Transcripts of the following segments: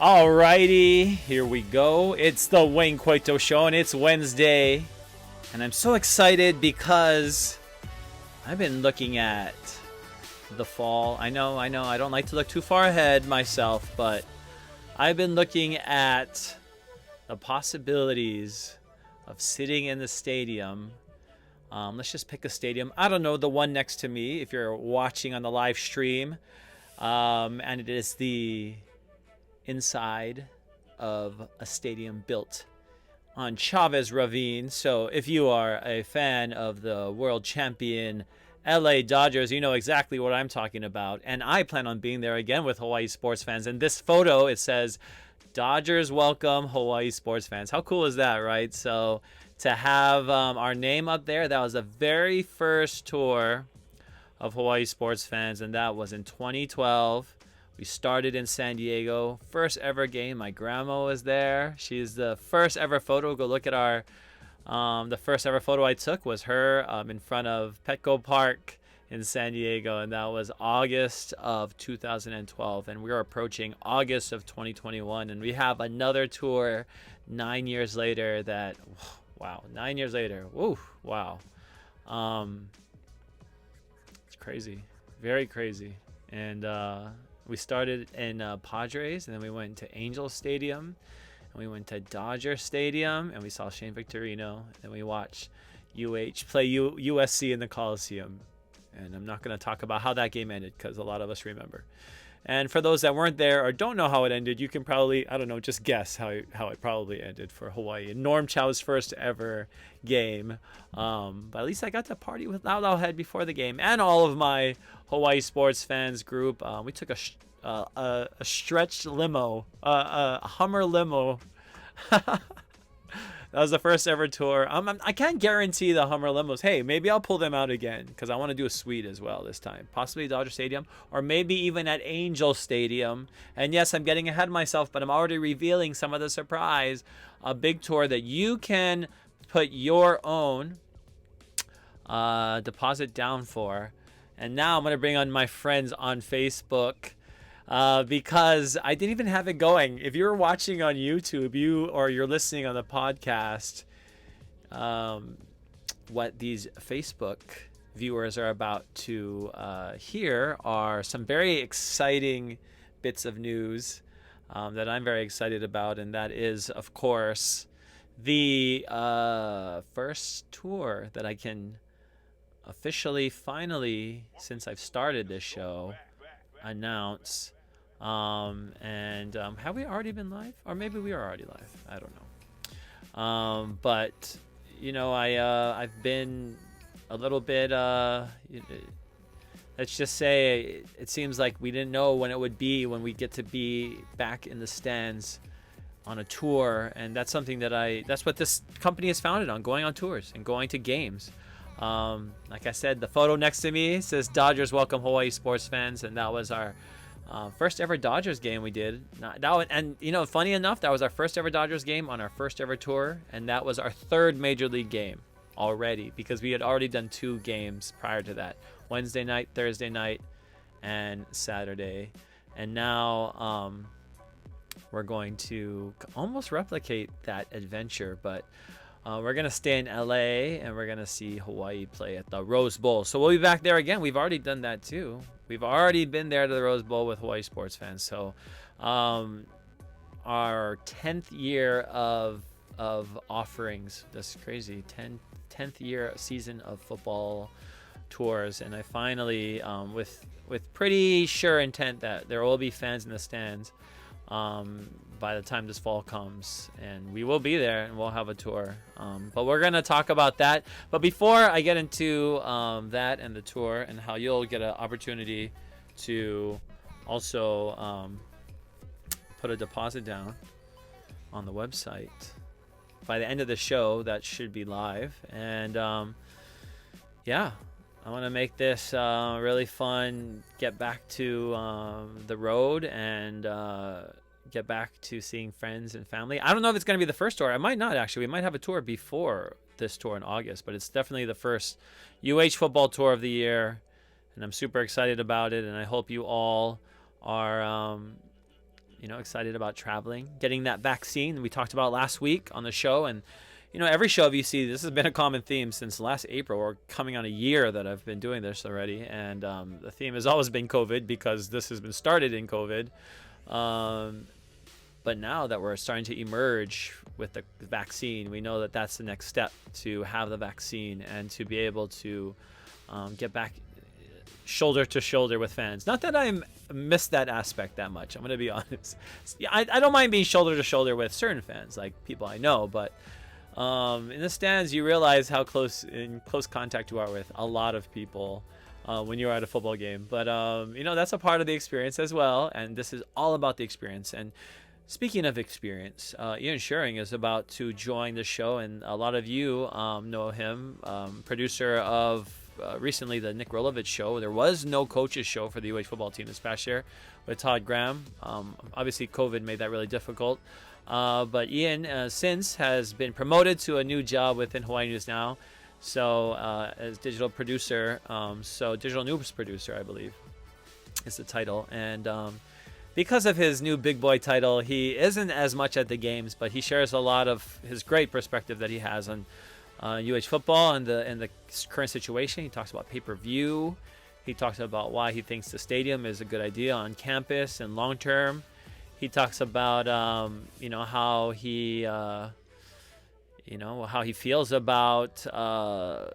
Alrighty, here we go. It's the Wayne Coito Show, and it's Wednesday. And I'm so excited because I've been looking at the fall. I know, I don't like to look too far ahead myself, but I've been looking at the possibilities of sitting in the stadium. Let's just pick a stadium. I don't know, the one next to me, if you're watching on the live stream. And it is the inside of a stadium built on Chavez Ravine. So if you are a fan of the world champion LA Dodgers, you know exactly what I'm talking about. And I plan on being there again with Hawai'i Sports Fans. And this photo, it says, Dodgers welcome Hawai'i Sports Fans. How cool is that, right? So to have our name up there, that was the very first tour of Hawai'i Sports Fans, and that was in 2012. We started in San Diego. First ever game. My grandma was there. She's the first ever photo. Go look at our, the first ever photo I took was her in front of Petco Park in San Diego, and that was August of 2012. And we're approaching August of 2021, and we have another tour 9 years later that, wow, 9 years later. Woo, wow. It's crazy. Very crazy. And, we started in Padres, and then we went to Angel Stadium, and we went to Dodger Stadium, and we saw Shane Victorino, and we watched play USC in the Coliseum. And I'm not going to talk about how that game ended because a lot of us remember. And for those that weren't there or don't know how it ended, you can probably, I don't know, just guess how it probably ended for Hawaii. Norm Chow's first ever game. But at least I got to party with Lau Head before the game, and all of my Hawai'i Sports Fans group. We took a stretched limo, a Hummer limo. That was the first ever tour. I can't guarantee the Hummer limos. Hey, maybe I'll pull them out again because I want to do a suite as well this time. Possibly Dodger Stadium, or maybe even at Angel Stadium. And yes, I'm getting ahead of myself, but I'm already revealing some of the surprise. A big tour that you can put your own deposit down for. And now I'm going to bring on my friends on Facebook. Because I didn't even have it going. If you're watching on YouTube, you're listening on the podcast, what these Facebook viewers are about to hear are some very exciting bits of news that I'm very excited about, and that is, of course, the first tour that I can officially, finally, since I've started this show, announce. Have we already been live? Or maybe we are already live. I don't know. But you know, I've been a little bit let's just say it seems like we didn't know when it would be when we get to be back in the stands on a tour, and that's something that's what this company is founded on, going on tours and going to games. Like I said, the photo next to me says Dodgers welcome Hawai'i Sports Fans, and that was our first ever Dodgers game we did. And you know, funny enough, that was our first ever Dodgers game on our first ever tour, and that was our third major league game already, because we had already done 2 games prior to that: Wednesday night, Thursday night, and Saturday. And now we're going to almost replicate that adventure, but we're going to stay in LA, and we're going to see Hawaii play at the Rose Bowl. So we'll be back there again. We've already done that too. We've already been there to the Rose Bowl with Hawai'i Sports Fans. So our 10th year of offerings. That's crazy. 10th year season of football tours. And I finally, with pretty sure intent that there will be fans in the stands by the time this fall comes, and we will be there, and we'll have a tour. But we're going to talk about that. But before I get into that and the tour, and how you'll get an opportunity to also put a deposit down on the website by the end of the show, that should be live. And yeah, I want to make this really fun, get back to the road, and get back to seeing friends and family. I don't know if it's going to be the first tour. I might not, actually. We might have a tour before this tour in August, but it's definitely the first football tour of the year, and I'm super excited about it, and I hope you all are excited about traveling, getting that vaccine we talked about last week on the show. And every show of UC, this has been a common theme since last April. We're coming on a year that I've been doing this already, and the theme has always been COVID, because this has been started in COVID. But now that we're starting to emerge with the vaccine, we know that that's the next step, to have the vaccine and to be able to get back shoulder to shoulder with fans. Not that I miss that aspect that much, I'm going to be honest. I don't mind being shoulder to shoulder with certain fans, like people I know, but in the stands, you realize how close contact you are with a lot of people when you're at a football game. But that's a part of the experience as well, and this is all about the experience. And speaking of experience, Ian Scheuring is about to join the show, and a lot of you know him, producer of recently the Nick Rolovich show. There was no coaches show for the UH football team this past year with Todd Graham. Obviously, COVID made that really difficult. But Ian, since, has been promoted to a new job within Hawaii News Now. So as digital producer, digital news producer, I believe, is the title. And because of his new big boy title, he isn't as much at the games, but he shares a lot of his great perspective that he has on UH football and the current situation. He talks about pay-per-view. He talks about why he thinks the stadium is a good idea on campus and long term. He talks about how he feels about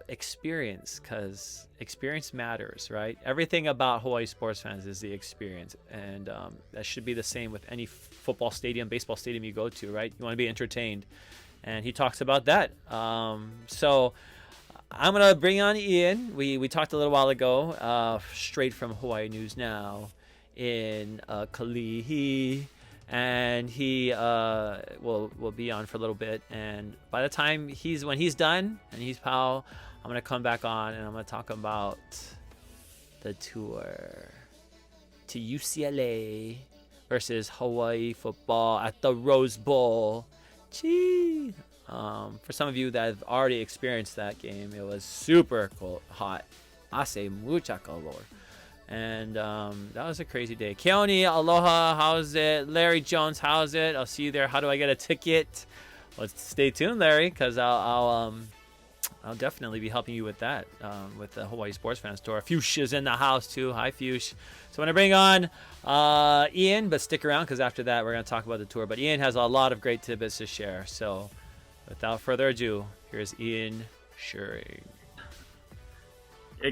experience, because experience matters, right? Everything about Hawai'i sports fans is the experience, and that should be the same with any football stadium, baseball stadium you go to, right? You want to be entertained, and he talks about that. So I'm gonna bring on Ian. We talked a little while ago, straight from Hawaii News Now in Kalihi. And he will be on for a little bit, and by the time when he's done and he's I'm gonna come back on and I'm gonna talk about the tour to UCLA versus Hawaii football at the Rose Bowl. Gee, for some of you that have already experienced that game, it was super cold, hot. Hace mucha calor. And that was a crazy day. Keone, aloha, how's it? Larry Jones, how's it? I'll see you there. How do I get a ticket? Let's stay tuned, Larry, because I'll definitely be helping you with that, with the Hawai'i Sports Fans Tour. Fuchs is in the house too. Hi, Fuchs. So I'm gonna bring on Ian, but stick around, because after that we're gonna talk about the tour. But Ian has a lot of great tidbits to share. So without further ado, here's Ian Scheuring.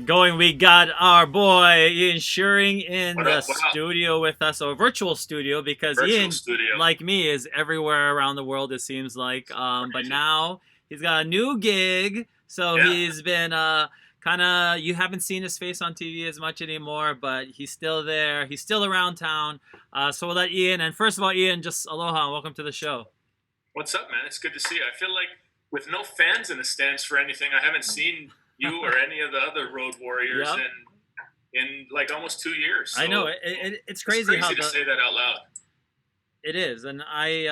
Going, we got our boy Ian Scheuring in the studio with us, or virtual studio, because Ian, like me, is everywhere around the world, it seems like. But now he's got a new gig, so he's been you haven't seen his face on TV as much anymore, but he's still there. He's still around town. So we'll let Ian, and first of all, Ian, just aloha and welcome to the show. What's up, man? It's good to see you. I feel like with no fans in the stands for anything, I haven't seen you or any of the other road warriors in like almost 2 years. So I know it's crazy how to say that out loud. It is, and I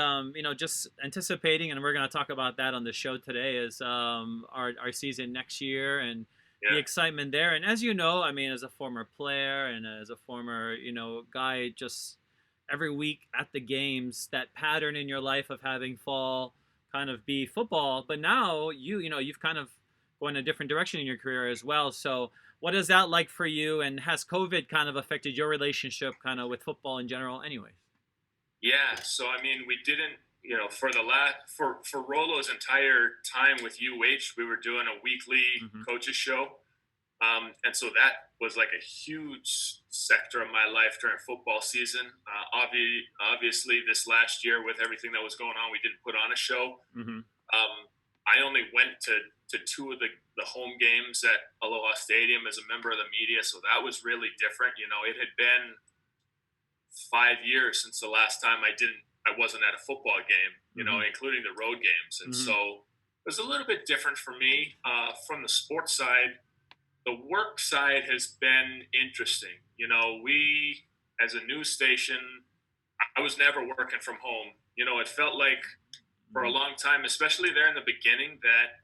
just anticipating, and we're going to talk about that on the show today, is our season next year and the excitement there. And as you know, I mean, as a former player and as a former guy, just every week at the games, that pattern in your life of having fall kind of be football, but now you've kind of going a different direction in your career as well. So what is that like for you, and has COVID kind of affected your relationship kind of with football in general anyway? Yeah, so I mean, we didn't, for Rolo's entire time with UH, we were doing a weekly coaches show. And so that was like a huge sector of my life during football season. Obviously this last year with everything that was going on, we didn't put on a show. I only went to two of the home games at Aloha Stadium as a member of the media, so that was really different. It had been 5 years since the last time I wasn't at a football game, including the road games. And so it was a little bit different for me. From the sports side, the work side has been interesting. We, as a news station, I was never working from home. It felt like for a long time, especially there in the beginning, that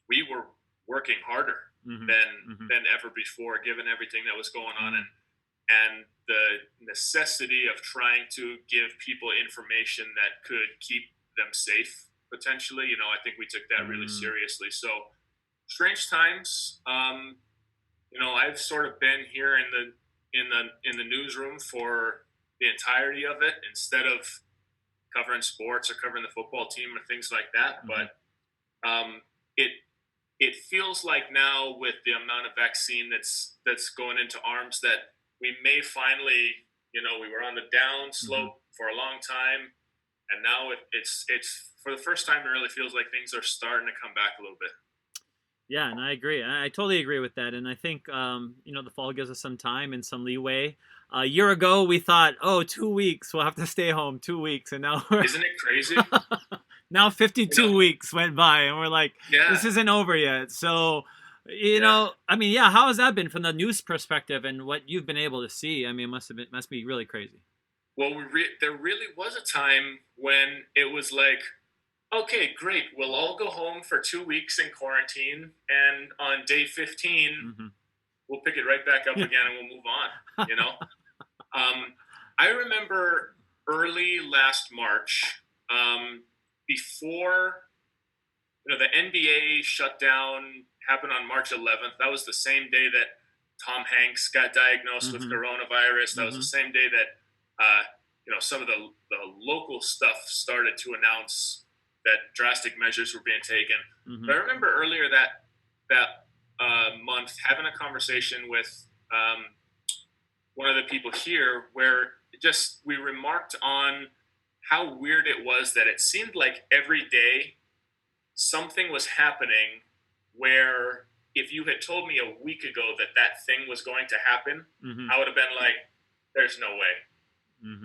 we were working harder than ever before, given everything that was going on. And and the necessity of trying to give people information that could keep them safe potentially. I think we took that really seriously. So strange times. I've sort of been here in the newsroom for the entirety of it instead of covering sports or covering the football team or things like that. But it feels like now with the amount of vaccine that's going into arms that we may finally, we were on the down slope for a long time, and now it's for the first time it really feels like things are starting to come back a little bit. Yeah, and I agree. I totally agree with that. And I think, the fall gives us some time and some leeway. A year ago, we thought, 2 weeks, we'll have to stay home 2 weeks. And now Isn't it crazy? Now 52 weeks went by and we're like, this isn't over yet. So, how has that been from the news perspective and what you've been able to see? I mean, it must be really crazy. Well, there really was a time when it was like, okay, great. We'll all go home for 2 weeks in quarantine, and on day 15, we'll pick it right back up again and we'll move on. I remember early last March, before the NBA shutdown happened on March 11th. That was the same day that Tom Hanks got diagnosed with coronavirus. That was the same day that some of the local stuff started to announce that drastic measures were being taken. But I remember earlier that month having a conversation with one of the people here where we remarked on how weird it was that it seemed like every day something was happening where if you had told me a week ago that thing was going to happen, I would have been like, there's no way.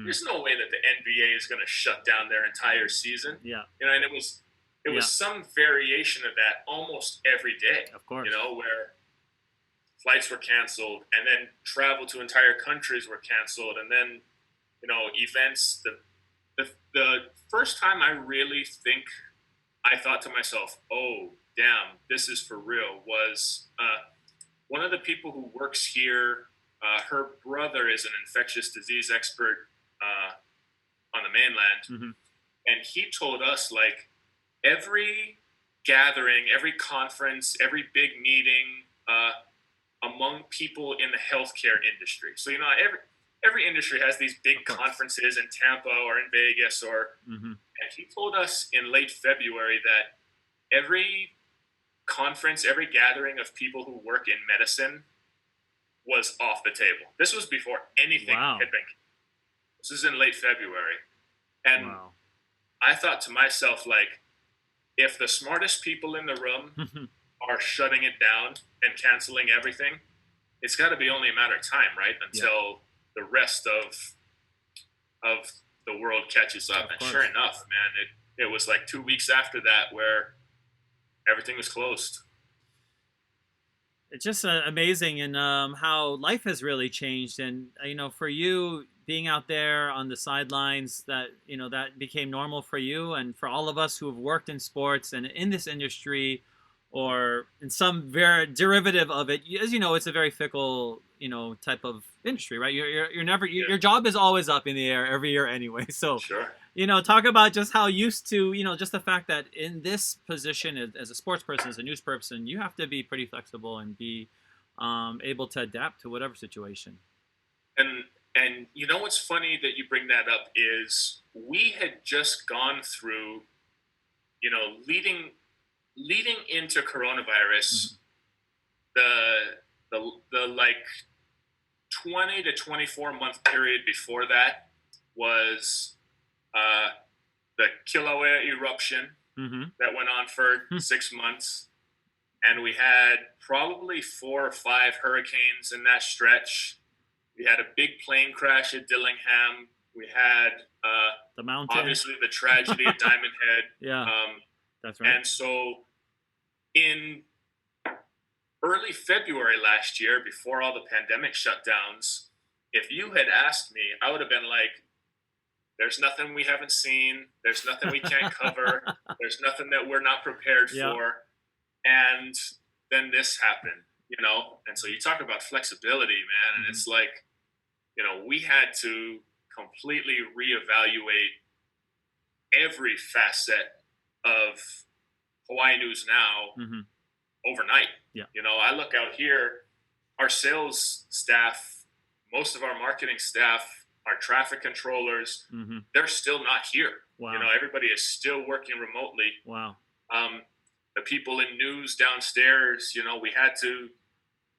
There's no way that the NBA is going to shut down their entire season. Yeah. And it was some variation of that almost every day. Of course. Where flights were canceled and then travel to entire countries were canceled and then, events. The first time I really think I thought to myself, oh, damn, this is for real, was one of the people who works here. Her brother is an infectious disease expert on the mainland. And he told us, like, every gathering, every conference, every big meeting among people in the healthcare industry. So, every industry has these big conferences in Tampa or in Vegas and he told us in late February that every conference, every gathering of people who work in medicine was off the table. This was before anything had been. This is in late February. And I thought to myself, like, if the smartest people in the room are shutting it down and canceling everything, it's got to be only a matter of time, right? Until the rest of the world catches up. And sure enough, man, it was like 2 weeks after that where everything was closed. It's just amazing and how life has really changed. And, for you being out there on the sidelines, that became normal for you and for all of us who have worked in sports and in this industry or in some very derivative of it. As you know, it's a very fickle, type of industry, right? You're never, your job is always up in the air every year anyway. So, talk about just how used to, just the fact that in this position as a sports person, as a news person, you have to be pretty flexible and be able to adapt to whatever situation. And what's funny that you bring that up is we had just gone through, leading into coronavirus, the like 20 to 24 month period before that was the Kilauea eruption that went on for 6 months. And we had probably 4 or 5 hurricanes in that stretch. We had a big plane crash at Dillingham. We had the mountain, obviously the tragedy at Diamond Head. That's right. And so in early February last year, before all the pandemic shutdowns, if you had asked me, I would have been like, there's nothing we haven't seen. There's nothing we can't cover. There's nothing that we're not prepared for. And then this happened, And so you talk about flexibility, man. And it's like, we had to completely reevaluate every facet of Hawaii News Now overnight. Yeah. I look out here, our sales staff, most of our marketing staff, our traffic controllers, they're still not here. Wow. Everybody is still working remotely. Wow. The people in news downstairs, we had to,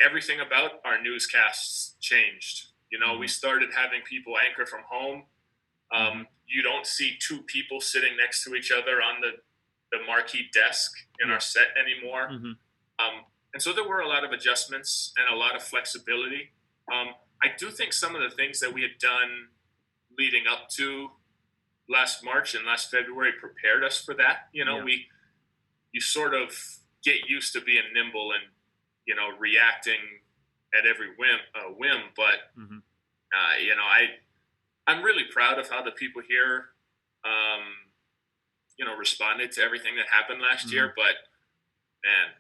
everything about our newscasts changed. We started having people anchor from home. You don't see two people sitting next to each other on the marquee desk in our set anymore. And so there were a lot of adjustments and a lot of flexibility. I do think some of the things that we had done leading up to last March and last February prepared us for that. You sort of get used to being nimble and, reacting at every whim. But, I'm really proud of how the people here, responded to everything that happened last year. But, man,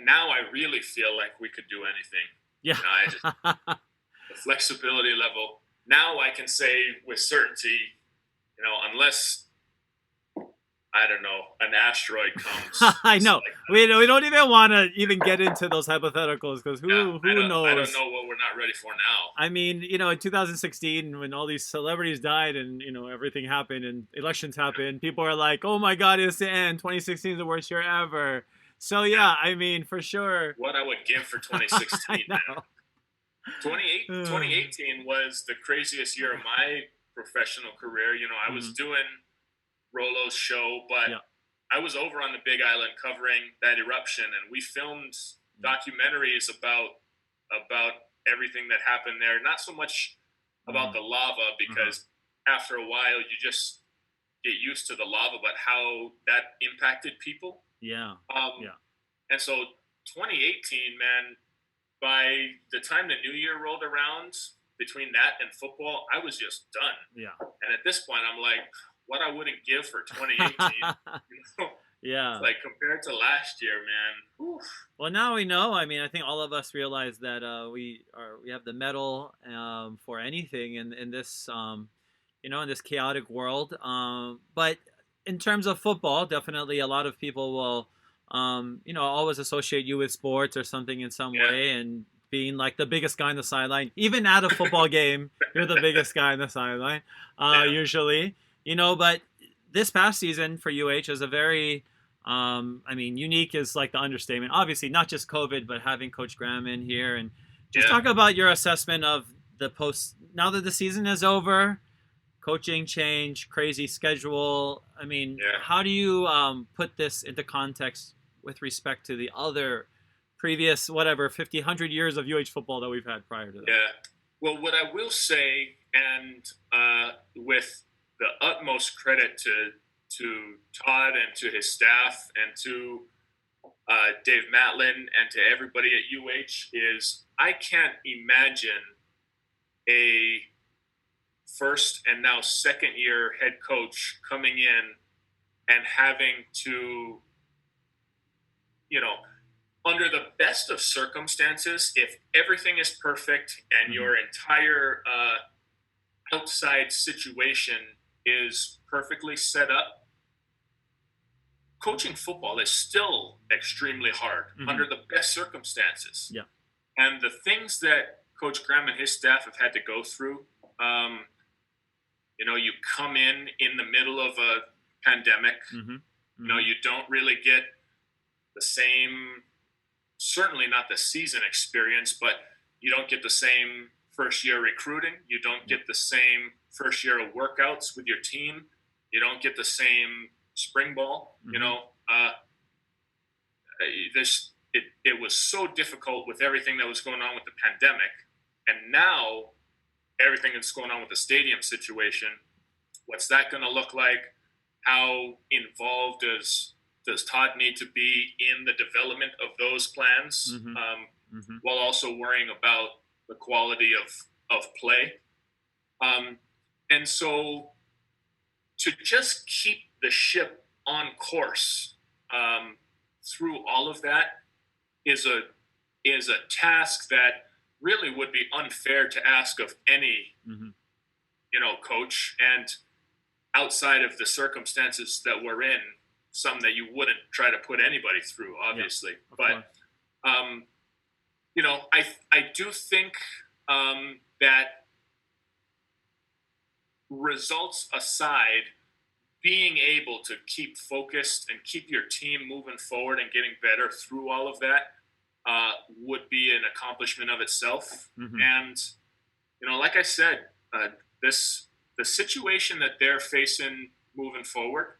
now I really feel like we could do anything. Yeah. The flexibility level. Now I can say with certainty, unless, I don't know, an asteroid comes. I know. We don't even want to even get into those hypotheticals because who knows? I don't know what we're not ready for now. I mean, in 2016, when all these celebrities died and, everything happened and elections happened, people are like, oh my God, it's the end. 2016 is the worst year ever. So, yeah, I mean, for sure. What I would give for 2016, man. 2018 was the craziest year of my professional career. I was doing Rolo's show, but I was over on the Big Island covering that eruption, and we filmed documentaries about everything that happened there. Not so much about the lava, because after a while you just get used to the lava, but how that impacted people. Yeah. And so 2018, man, by the time the new year rolled around, between that and football, I was just done. Yeah. And at this point, I'm like, what I wouldn't give for 2018. Yeah. Like compared to last year, man. Oof. Well, now we know. I mean, I think all of us realize that we have the mettle for anything in this in this chaotic world. But in terms of football, definitely a lot of people will always associate you with sports or something in some way, and being like the biggest guy on the sideline. Even at a football game, you're the biggest guy on the sideline, usually. But this past season for UH is a very, unique is like the understatement. Obviously, not just COVID, but having Coach Graham in here. And just talk about your assessment of the post, now that the season is over, coaching change, crazy schedule. I mean, how do you put this into context with respect to the other previous, 50, 100 years of UH football that we've had prior to that? Yeah. Well, what I will say, and with the utmost credit to Todd and to his staff and to Dave Matlin and to everybody at UH, is I can't imagine a first and now second year head coach coming in and having to, under the best of circumstances, if everything is perfect and your entire outside situation is perfectly set up, coaching football is still extremely hard under the best circumstances. Yeah. And the things that Coach Graham and his staff have had to go through, you come in the middle of a pandemic, you don't really get the same, certainly not the season experience, but you don't get the same first year recruiting. You don't get the same first year of workouts with your team. You don't get the same spring ball. It was so difficult with everything that was going on with the pandemic. And now everything that's going on with the stadium situation, what's that going to look like? How involved does Todd need to be in the development of those plans, while also worrying about the quality of play? And so to just keep the ship on course through all of that is a task that really would be unfair to ask of any, coach, and outside of the circumstances that we're in, some that you wouldn't try to put anybody through, obviously. But, I do think that results aside, being able to keep focused and keep your team moving forward and getting better through all of that would be an accomplishment of itself. And, like I said, the situation that they're facing moving forward,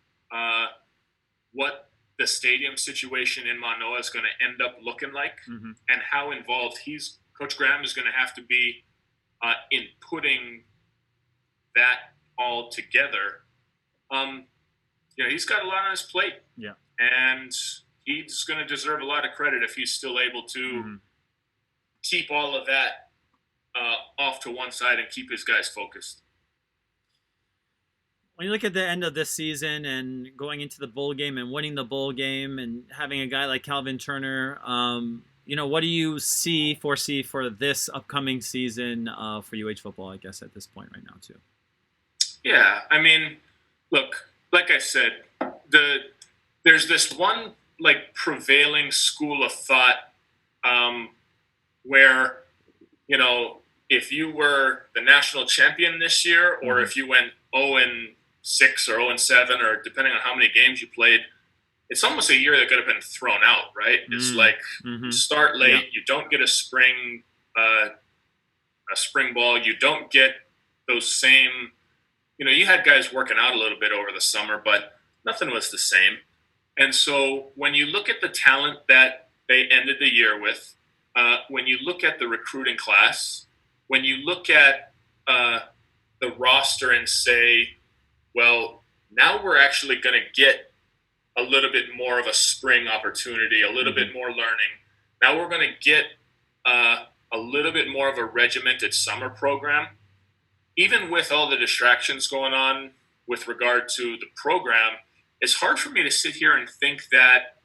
what the stadium situation in Manoa is going to end up looking like, and how involved Coach Graham is going to have to be in putting that all together. He's got a lot on his plate. Yeah. And he's going to deserve a lot of credit if he's still able to keep all of that off to one side and keep his guys focused. When you look at the end of this season and going into the bowl game and winning the bowl game and having a guy like Calvin Turner, what do you foresee for this upcoming season for UH football, I guess, at this point right now, too? Yeah, I mean, look, like I said, there's this one prevailing school of thought where, if you were the national champion this year, or if you went 0-6 or 0-7, or depending on how many games you played, it's almost a year that could have been thrown out, right? It's you start late, you don't get a spring ball, you don't get those same. You had guys working out a little bit over the summer, but nothing was the same. And so when you look at the talent that they ended the year with, when you look at the recruiting class, when you look at the roster and say, well, now we're actually going to get a little bit more of a spring opportunity, a little bit more learning. Now we're going to get a little bit more of a regimented summer program. Even with all the distractions going on with regard to the program, it's hard for me to sit here and think that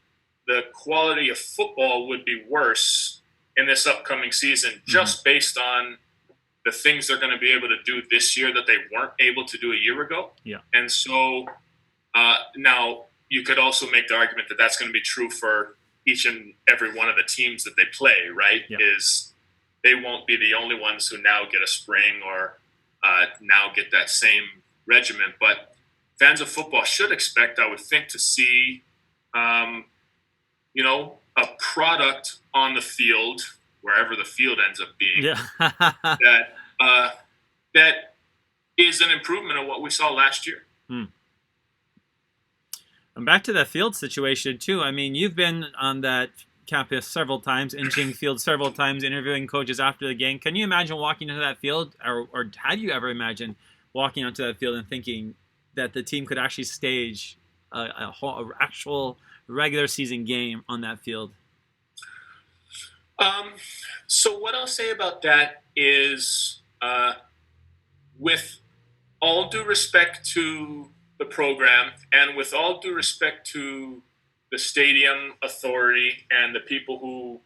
the quality of football would be worse in this upcoming season just based on the things they're going to be able to do this year that they weren't able to do a year ago. Yeah. And so now you could also make the argument that that's going to be true for each and every one of the teams that they play, right? Yeah. Is they won't be the only ones who now get a spring or now get that same regimen. But fans of football should expect, I would think, to see, a product on the field, wherever the field ends up being, that is an improvement of what we saw last year. And back to that field situation, too. I mean, you've been on that campus several times, inching field several times, interviewing coaches after the game. Can you imagine walking into that field, or have you ever imagined walking onto that field and thinking that the team could actually stage a actual regular season game on that field? So what I'll say about that is, with all due respect to the program and with all due respect to the stadium authority and the people who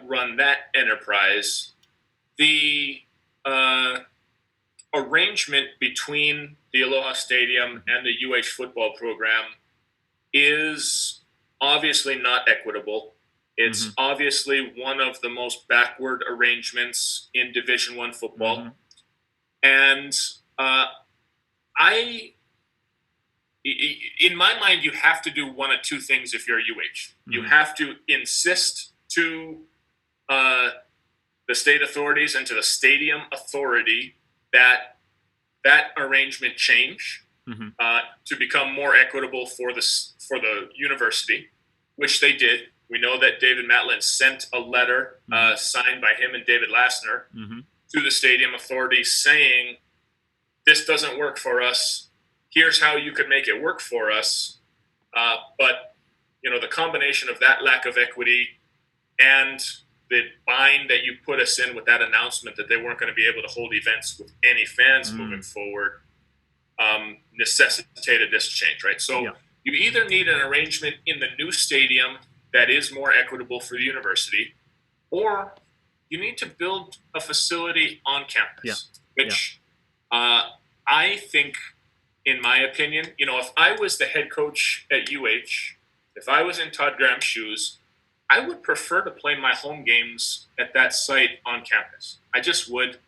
run that enterprise, the arrangement between the Aloha Stadium and the UH football program is obviously not equitable. It's obviously one of the most backward arrangements in Division I football. And in my mind, you have to do one of two things if you're a UH. You have to insist to the state authorities and to the stadium authority that arrangement change to become more equitable for the university, which they did. We know that David Matlin sent a letter signed by him and David Lassner to the stadium authorities saying, this doesn't work for us. Here's how you could make it work for us. But, the combination of that lack of equity and the bind that you put us in with that announcement that they weren't going to be able to hold events with any fans moving forward necessitated this change, right? So you either need an arrangement in the new stadium that is more equitable for the university, or you need to build a facility on campus, Yeah. which I think, in my opinion, if I was the head coach at UH, if I was in Todd Graham's shoes, I would prefer to play my home games at that site on campus. I just would.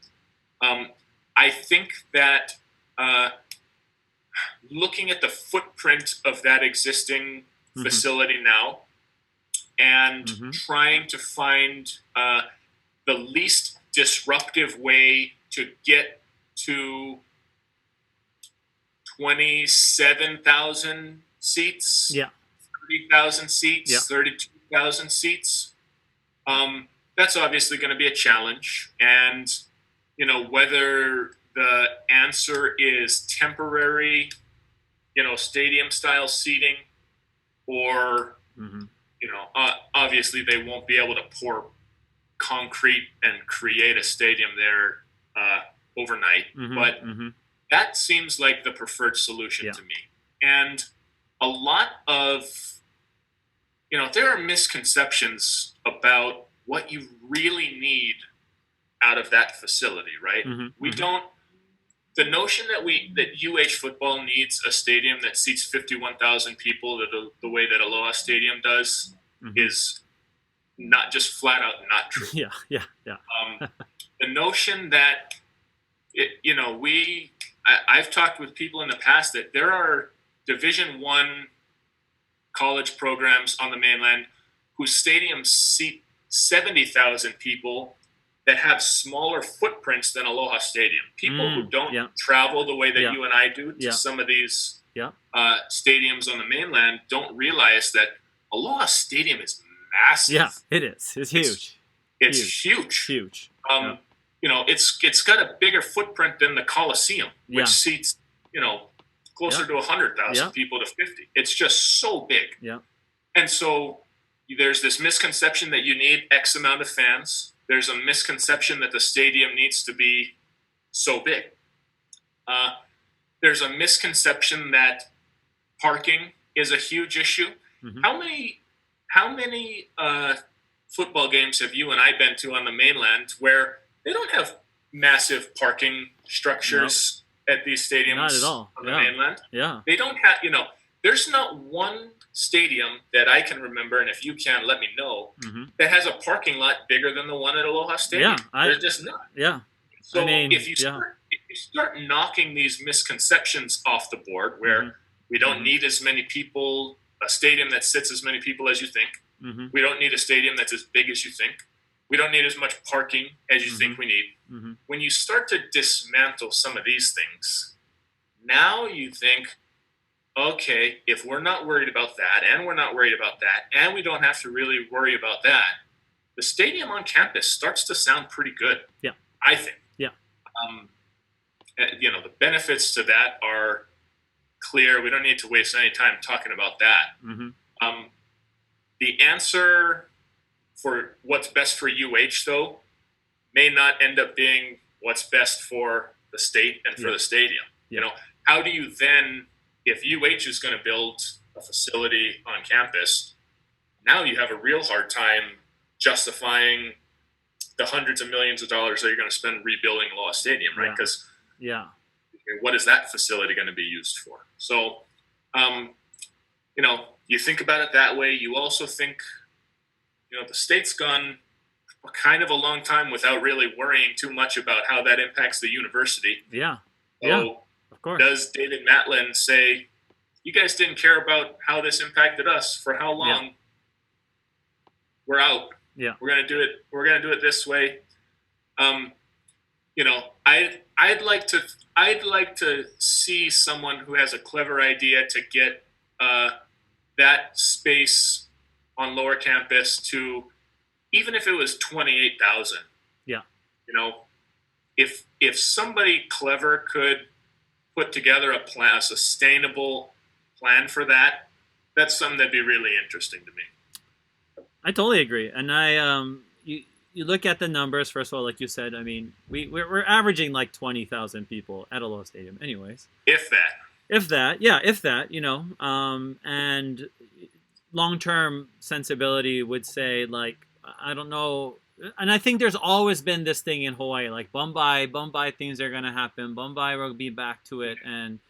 I think that looking at the footprint of that existing facility now and trying to find the least disruptive way to get to 27,000 seats, 30,000 seats, 32,000 seats. That's obviously going to be a challenge. And, whether the answer is temporary, stadium-style seating, or, obviously they won't be able to pour concrete and create a stadium there overnight. But that seems like the preferred solution to me. And a lot of, there are misconceptions about what you really need out of that facility, right? We don't, the notion that UH football needs a stadium that seats 51,000 people the way that Aloha Stadium does is not just flat out not true. The notion that, I've talked with people in the past that there are Division I college programs on the mainland whose stadiums seat 70,000 people that have smaller footprints than Aloha Stadium. People who don't travel the way that you and I do to some of these stadiums on the mainland don't realize that Aloha Stadium is massive. Yeah, it is. It's huge. It's huge. Huge. It's got a bigger footprint than the Coliseum, which seats, closer to 100,000 people to 50. It's just so big. Yeah. And so there's this misconception that you need X amount of fans. There's a misconception that the stadium needs to be so big. There's a misconception that parking is a huge issue. How many football games have you and I been to on the mainland where they don't have massive parking structures at these stadiums? Not at all. On the mainland? Yeah. They don't have, there's not one stadium that I can remember, and if you can, let me know, that has a parking lot bigger than the one at Aloha Stadium. There's just not. Yeah. So if you start knocking these misconceptions off the board, where we don't need as many people, a stadium that sits as many people as you think, we don't need a stadium that's as big as you think, we don't need as much parking as you think we need. When you start to dismantle some of these things, now you think, okay, if we're not worried about that, and we're not worried about that, and we don't have to really worry about that, the stadium on campus starts to sound pretty good. Yeah. I think. Yeah. The benefits to that are clear. We don't need to waste any time talking about that. The answer for what's best for UH, though, may not end up being what's best for the state and for the stadium. How do you then, if UH is going to build a facility on campus, now you have a real hard time justifying the hundreds of millions of dollars that you're going to spend rebuilding Aloha Stadium, right? Because what is that facility going to be used for? So, you think about it that way. You also think, the state's gone kind of a long time without really worrying too much about how that impacts the university. So, of course. Does David Matlin say, you guys didn't care about how this impacted us for how long? We're out. We're gonna do it. We're gonna do it this way. I'd like to see someone who has a clever idea to get that space on lower campus to, even if it was 28,000. If somebody clever could put together a plan, a sustainable plan for that, that's something that'd be really interesting to me. I totally agree, and you look at the numbers. First of all, like you said, I mean, we're averaging like 20,000 people at Aloha Stadium, anyways. If that, and long-term sensibility would say, like, I don't know and I think there's always been this thing in Hawaii, like Bombay things are gonna happen. Bombay will be back to it, and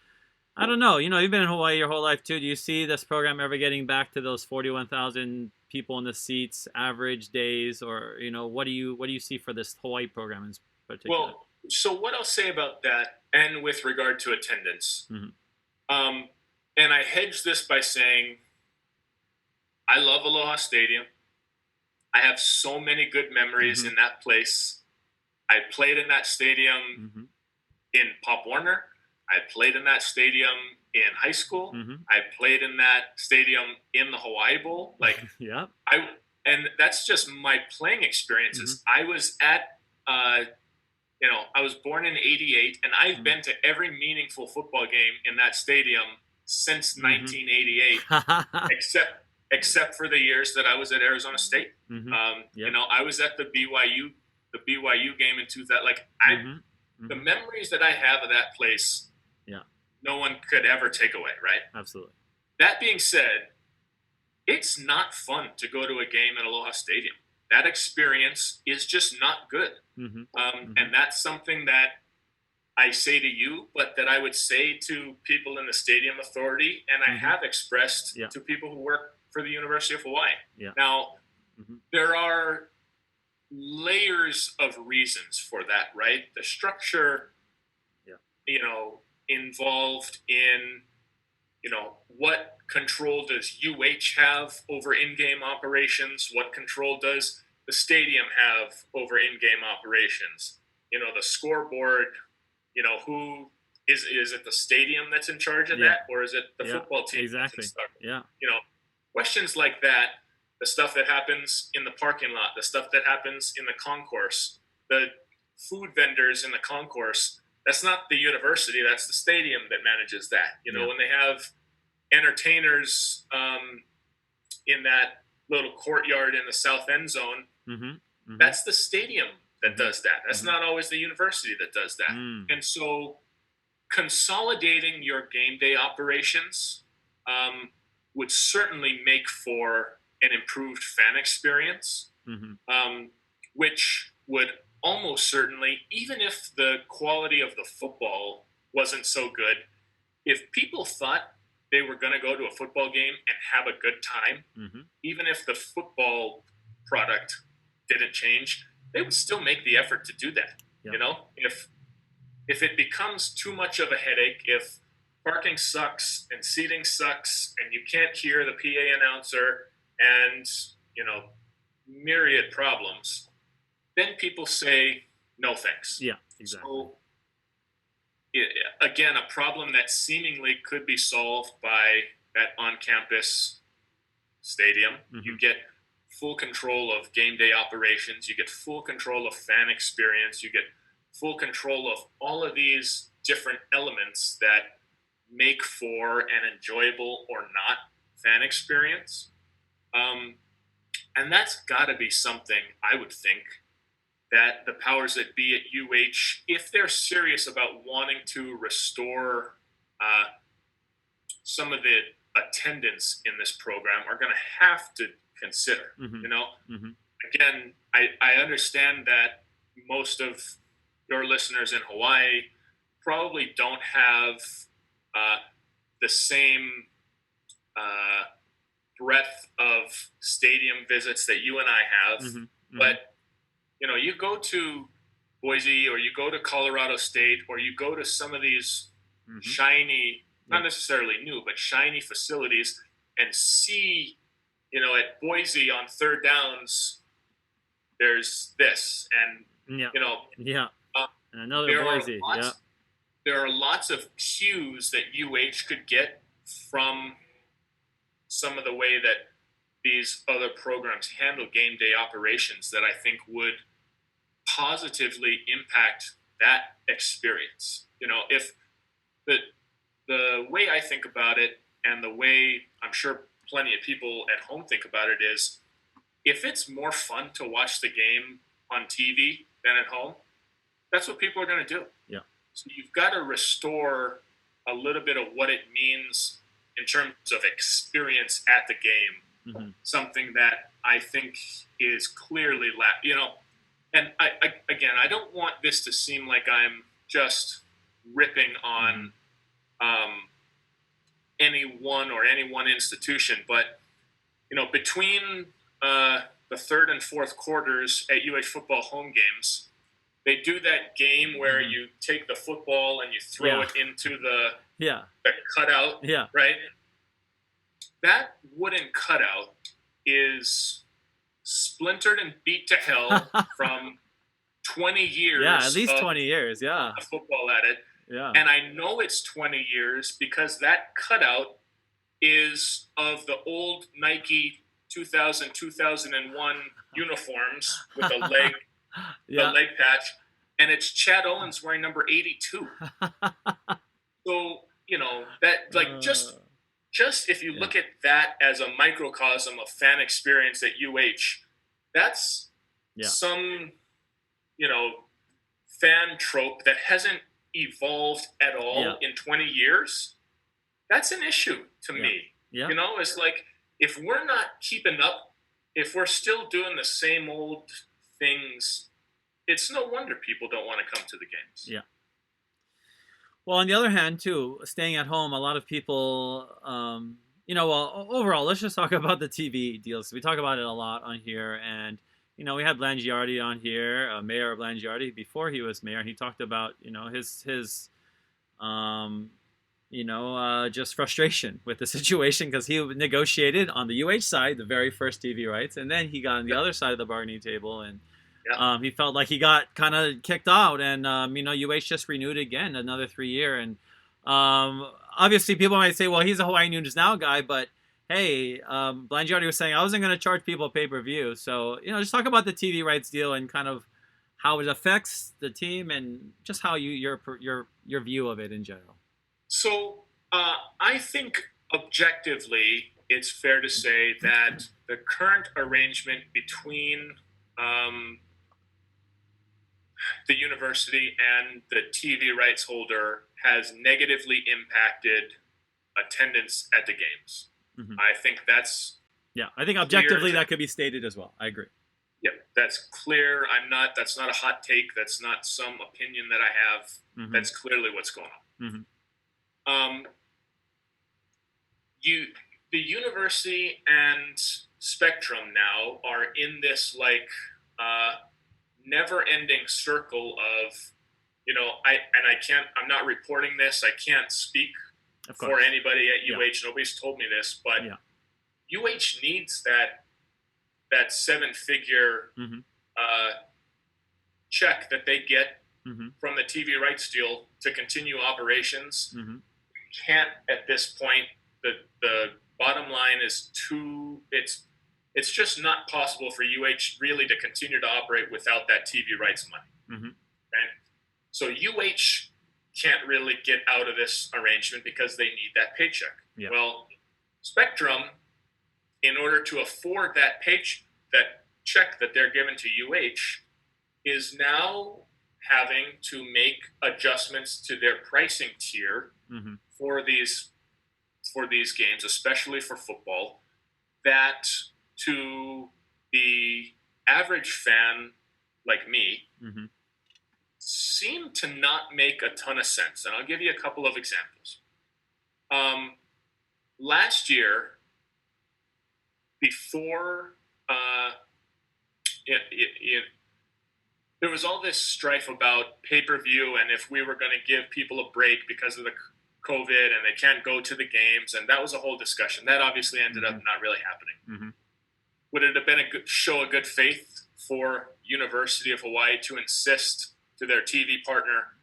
I don't know. You've been in Hawaii your whole life too. Do you see this program ever getting back to those 41,000 people in the seats, average days, or what do you see for this Hawaii program in particular? Well, so what I'll say about that, and with regard to attendance, and I hedge this by saying, I love Aloha Stadium. I have so many good memories in that place. I played in that stadium in Pop Warner. I played in that stadium in high school. I played in that stadium in the Hawaii Bowl. Yeah. And that's just my playing experiences. I was at, I was born in '88, and I've been to every meaningful football game in that stadium since 1988, except for the years that I was at Arizona State. I was at the BYU game in 2000. The memories that I have of that place, no one could ever take away, right? Absolutely. That being said, it's not fun to go to a game at Aloha Stadium. That experience is just not good. And that's something that I say to you, but that I would say to people in the stadium authority, and I have expressed to people who work for the University of Hawaii. Now, there are layers of reasons for that, right? The structure, involved in, what control does UH have over in-game operations? What control does the stadium have over in-game operations? The scoreboard, who is it the stadium that's in charge of that, or is it the football team? Exactly. Questions like that, the stuff that happens in the parking lot, the stuff that happens in the concourse, the food vendors in the concourse, that's not the university, that's the stadium that manages that. When they have entertainers in that little courtyard in the south end zone, that's the stadium that does that. That's not always the university that does that. And so consolidating your game day operations would certainly make for an improved fan experience, which would almost certainly, even if the quality of the football wasn't so good, if people thought they were going to go to a football game and have a good time, even if the football product didn't change, they would still make the effort to do that. If it becomes too much of a headache, if parking sucks and seating sucks and you can't hear the PA announcer and, myriad problems, then people say, no thanks. Yeah, exactly. So, again, a problem that seemingly could be solved by that on-campus stadium. You get full control of game day operations. You get full control of fan experience. You get full control of all of these different elements that make for an enjoyable or not fan experience. And that's got to be something, I would think, that the powers that be at UH, if they're serious about wanting to restore some of the attendance in this program, are going to have to consider. Again, I understand that most of your listeners in Hawaii probably don't have the same breadth of stadium visits that you and I have, but you go to Boise, or you go to Colorado State, or you go to some of these shiny, not necessarily new, but shiny facilities, and see, at Boise on third downs, there's this, and and another Boise. There are lots of cues that UH could get from some of the way that these other programs handle game day operations that I think would positively impact that experience. If the way I think about it, and the way I'm sure plenty of people at home think about it, is if it's more fun to watch the game on TV than at home, that's what people are going to do. So you've got to restore a little bit of what it means in terms of experience at the game something that I think is clearly and I don't want this to seem like I'm just ripping on any one institution, but between the third and fourth quarters at UH football home games, they do that game where you take the football and you throw it into the cutout, right? That wooden cutout is splintered and beat to hell from 20 years. Yeah, at least 20 years, football at it. Yeah. And I know it's 20 years because that cutout is of the old Nike 2000, 2001 uniforms with the leg, the leg patch, and it's Chad Owens wearing number 82. So, that just if you look at that as a microcosm of fan experience at UH, that's some, fan trope that hasn't evolved at all in 20 years. That's an issue to me. Yeah. It's like, if we're not keeping up, if we're still doing the same old things, it's no wonder people don't want to come to the games. Yeah. Well, on the other hand, too, staying at home, a lot of people, overall, let's just talk about the TV deals. We talk about it a lot on here. And, we had Blangiardi on here, Mayor Blangiardi, before he was mayor. And he talked about, his just frustration with the situation because he negotiated on the UH side the very first TV rights, and then he got on the other side of the bargaining table, and he felt like he got kind of kicked out, and UH just renewed again another 3 year, and obviously people might say, well, he's a Hawaii News Now guy, but hey, Blangiardi was saying I wasn't going to charge people pay-per-view, so just talk about the TV rights deal and kind of how it affects the team and just how your view of it in general. So I think objectively, it's fair to say that the current arrangement between the university and the TV rights holder has negatively impacted attendance at the games. I think that's I think objectively that could be stated as well. I agree. Yeah, that's clear. That's not a hot take. That's not some opinion that I have. That's clearly what's going on. The university and Spectrum now are in this never-ending circle of, I'm not reporting this. I can't speak for anybody at UH. Nobody's told me this, but UH needs that seven-figure check that they get from the TV rights deal to continue operations. Can't at this point. The bottom line is it's just not possible for UH really to continue to operate without that TV rights money. Okay? So UH can't really get out of this arrangement because they need that paycheck. Well, Spectrum, in order to afford that check that they're given to UH, is now having to make adjustments to their pricing tier for these games, especially for football, that to the average fan like me seem to not make a ton of sense. And I'll give you a couple of examples. Last year, before there was all this strife about pay-per-view and if we were going to give people a break because of the COVID and they can't go to the games, and that was a whole discussion. That obviously ended up not really happening. Would it have been a show of good faith for University of Hawaii to insist to their TV partner,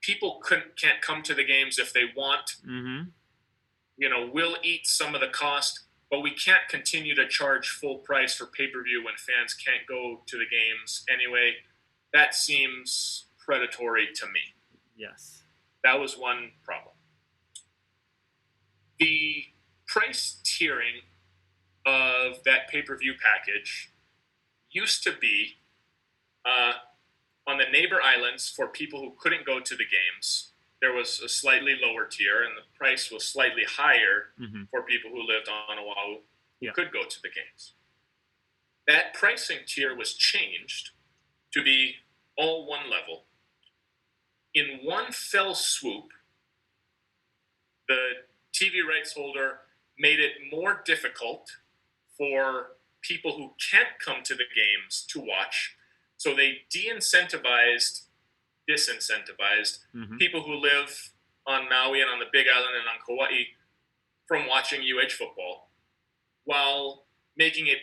people can't come to the games if they want? We'll eat some of the cost, but we can't continue to charge full price for pay-per-view when fans can't go to the games anyway. That seems predatory to me. Yes. That was one problem. The price tiering of that pay-per-view package used to be on the neighbor islands for people who couldn't go to the games. There was a slightly lower tier, and the price was slightly higher for people who lived on Oahu. who could go to the games. That pricing tier was changed to be all one level. In one fell swoop, the TV rights holder made it more difficult for people who can't come to the games to watch. So they disincentivized people who live on Maui and on the Big Island and on Kauai from watching UH football, while making it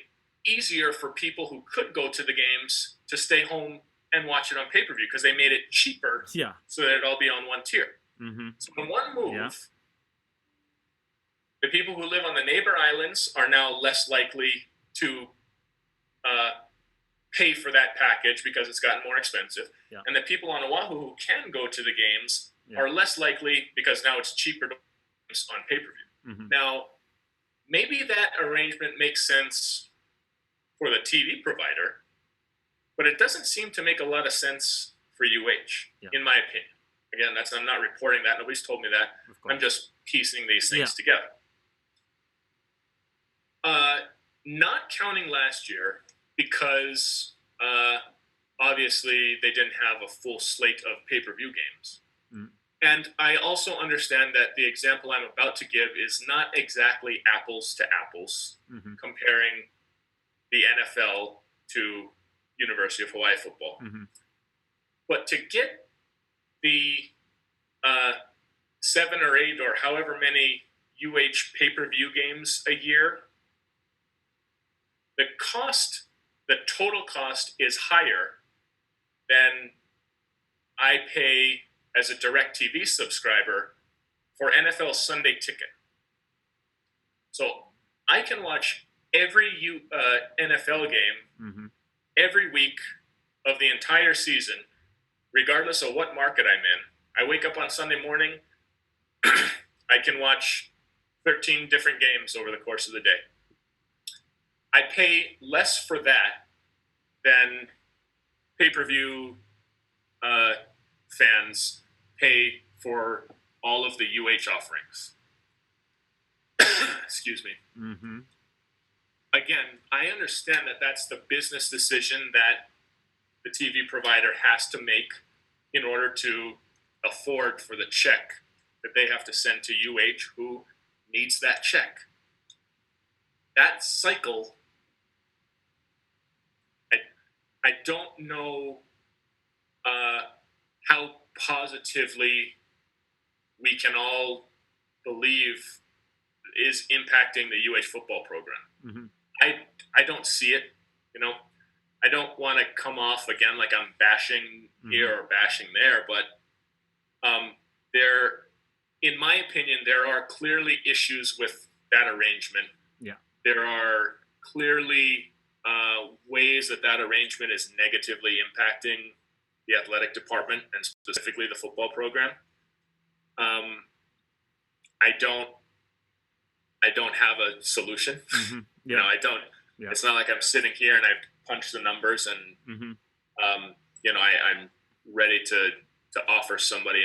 easier for people who could go to the games to stay home and watch it on pay-per-view, because they made it cheaper so that it'd all be on one tier. So in one move, the people who live on the neighbor islands are now less likely to pay for that package because it's gotten more expensive. And the people on Oahu who can go to the games are less likely, because now it's cheaper to on pay-per-view. Now, maybe that arrangement makes sense for the TV provider, but it doesn't seem to make a lot of sense for UH, in my opinion. Again, I'm not reporting that. Nobody's told me that. I'm just piecing these things together. Not counting last year, because obviously they didn't have a full slate of pay-per-view games. And I also understand that the example I'm about to give is not exactly apples to apples, comparing the NFL to University of Hawaii football. But to get the 7 or 8 or however many UH pay-per-view games a year, the total cost is higher than I pay as a DirecTV subscriber for NFL Sunday Ticket. So I can watch every NFL game every week of the entire season, regardless of what market I'm in. I wake up on Sunday morning, I can watch 13 different games over the course of the day. I pay less for that than pay-per-view fans pay for all of the UH offerings. Excuse me. Again, I understand that that's the business decision that the TV provider has to make in order to afford for the check that they have to send to UH, who needs that check. That cycle, I don't know how positively we can all believe is impacting the UH football program. I don't see it, I don't want to come off again like I'm bashing here or bashing there, but in my opinion, there are clearly issues with that arrangement. There are clearly ways that arrangement is negatively impacting the athletic department and specifically the football program. I don't have a solution. I don't. It's not like I'm sitting here and I punch the numbers and I'm ready to offer somebody